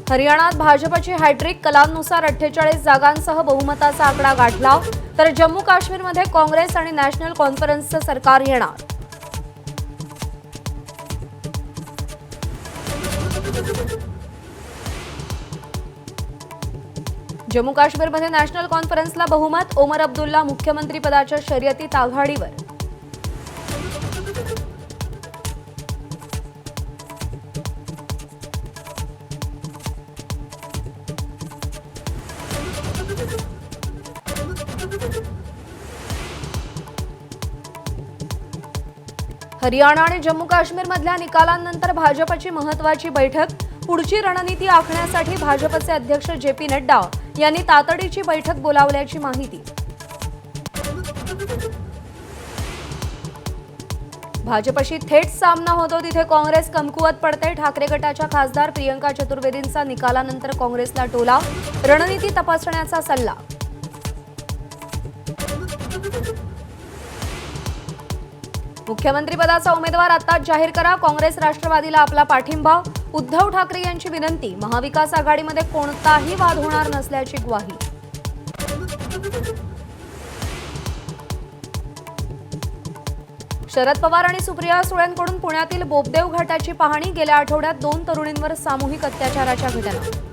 हरियाणात भाजपची हॅट्रिक, कलांनुसार 48 जागांसह बहुमताचा आकडा गाठला, तर जम्मू काश्मीरमध्ये काँग्रेस आणि नॅशनल कॉन्फरन्सचं सरकार येणार. जम्मू काश्मीरमध्ये नॅशनल कॉन्फरन्सला बहुमत, ओमर अब्दुल्ला मुख्यमंत्री पदाच्या शर्यतीत आघाडीवर. हरियाणा आणि जम्मू काश्मीरमधल्या निकालांनंतर भाजपची महत्त्वाची बैठक. पुढची रणनीती आखण्यासाठी भाजपचे अध्यक्ष जे.पी. नड्डा यांनी तातडीची बैठक बोलावल्याची माहिती. भाजपशी थेट सामना होतो तिथे काँग्रेस कमकुवत पडते. ठाकरे गटाच्या खासदार प्रियंका चतुर्वेदींचा निकालानंतर काँग्रेसला टोला, रणनीती तपासण्याचा सल्ला. मुख्यमंत्रीपदाचा उमेदवार आताच जाहीर करा, काँग्रेस राष्ट्रवादीला आपला पाठिंबा. उद्धव ठाकरे यांची विनंती, महाविकास आघाडीमध्ये कोणताही वाद होणार नसल्याची ग्वाही. शरद पवार आणि सुप्रिया सुळेंकडून पुण्यातील बोपदेव घाटाची पाहणी. गेल्या आठवड्यात 2 तरुणींवर सामूहिक अत्याचाराच्या घटना.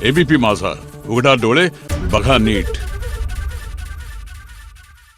एबीपी माझा, उघडा डोळे बघा नीट.